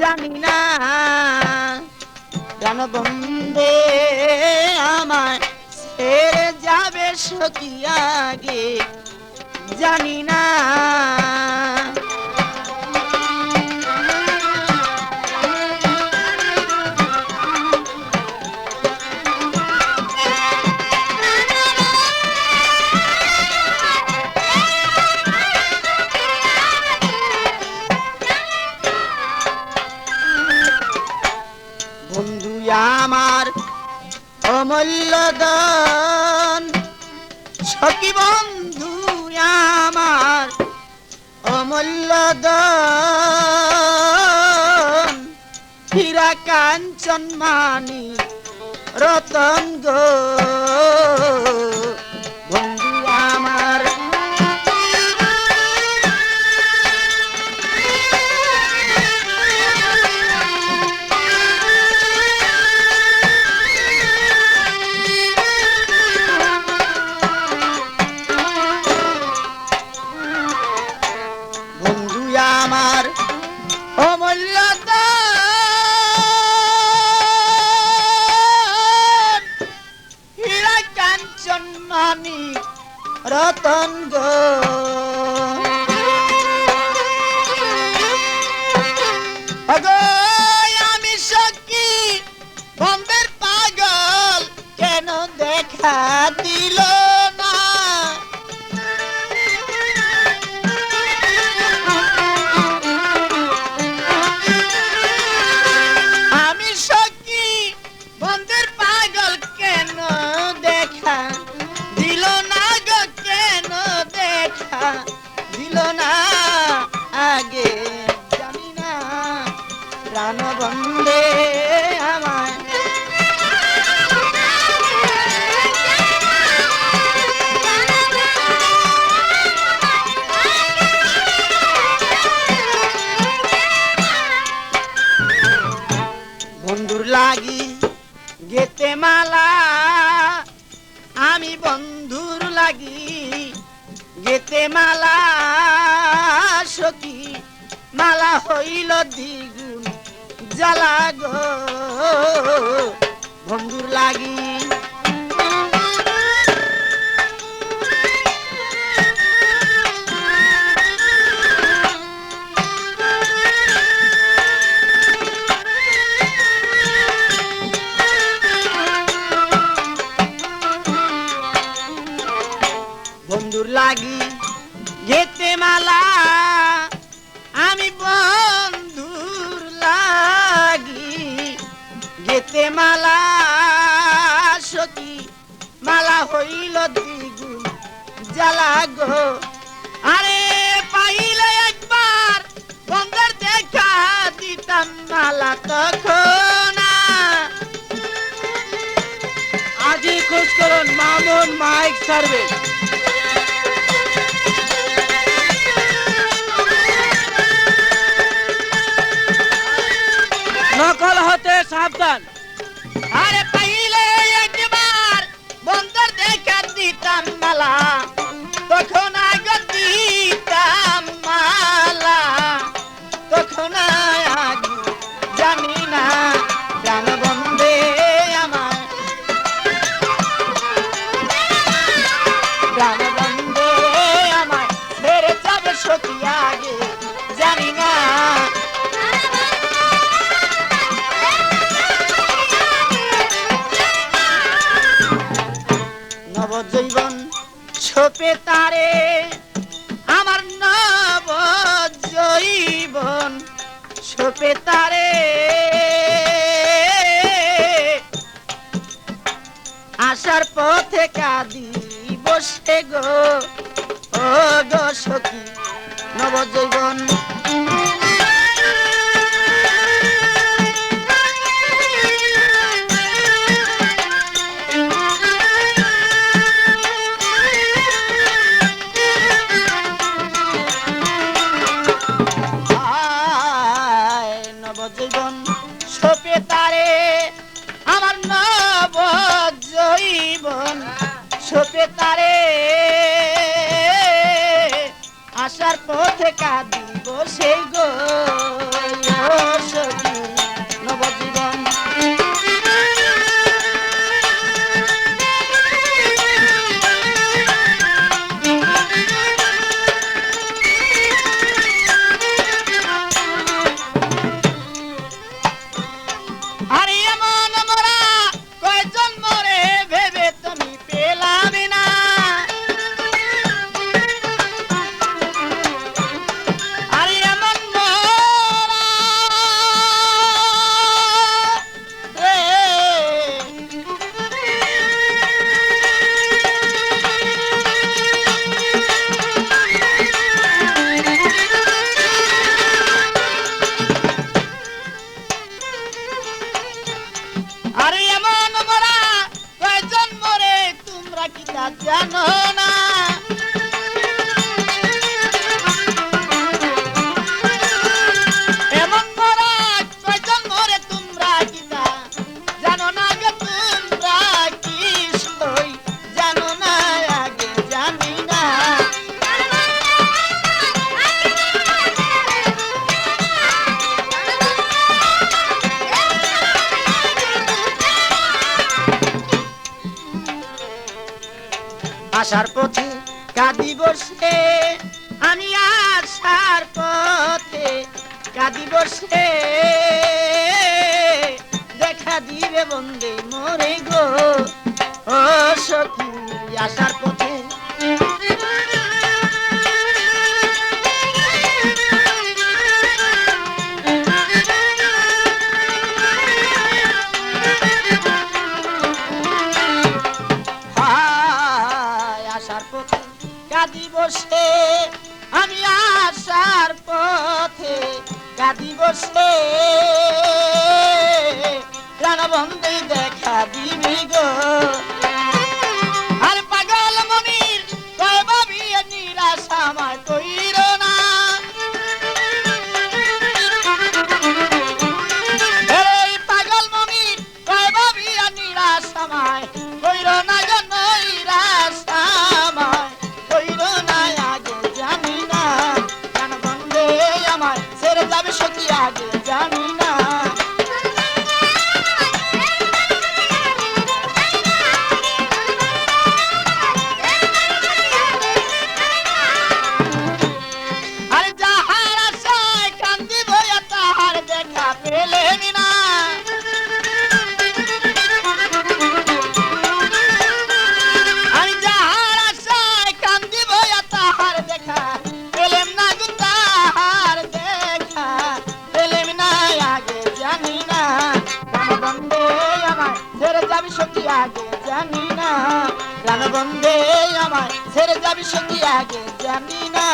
জানি না কেন বন্দে আমায় ছেড়ে যাবে সখী আগে জানি না। বন্ধু আমার অমূল্য ধন, সখী বন্ধু আমার অমূল্য ধন, হীরা কাঞ্চন মানিক রতন গো বন্ধু আমার। আমার অমূল্য ধন, হীরা কাঞ্চন মানিক রতন গো আগো আমি সখী বন্ধের পাগল কেন দেখা দিল না। দিল না আগে জানি না প্রাণ বন্দে আমায়। বন্ধুর লাগি গেতে মালা, আমি বন্ধুর লাগি গেতে মালা, সখী মালা হইল দ্বিগুণ জ্বালা গো বন্ধুর লাগি। বন্ধুর লাগি গেতে মালা, আমি বন্ধুর লাগি গেতে মালা, সখী মালা হইল দ্বিগুণ জ্বালা গো। আরে পাইলে একবার বন্ধের দেখা দিতাম মালা তখন। আজই খোঁজ করুন মামুন মাইক সার্ভিস। নকল হতে সাবধান। আরে পাইলে একবার বন্ধের দেখা দিতাম মালা তখন আগে দিতাম মালা তখন আগে জানি না প্রাণ বন্দে আমার প্রাণ বন্দে আমার ছেড়ে যাবে সখী আগে জানি না। নবজীবন ছোপে তারে আমার নবজীবন ছোপে তারে, আসার পথে কাঁদি বসে গো ও গো সখী নবজীবন। নবজীবন ছোপে তারে আমার নবজীবন ছোপে তারে, আসার পথে কাঁদিব সেই গো আসার পথে কাঁদি বসে, আমি আসার পথে কাঁদি বসে, দেখা দিবে বন্দে মোরে গো ও সখী আসার পথে। আসার পথে কাঁদি বসে, আমি আসার পথে কাঁদি বসে, প্রাণবন্ধে দেখা দিবি গো। আর পাগল মনির কয় ভাবি নিরাশা আমায় কইর না, এই পাগল মনির কয় ভাবি নিরাশা আমায় কইর না, নৈরাশা আমায় কইর না, আগে জানি না প্রাণবন্ধে আমায় ছেড়ে যাবে সখী, আগে জানি না। সখী আগে জানি না প্রাণবন্ধে আমায় ছেড়ে যাবি সখী, আগে জানি না।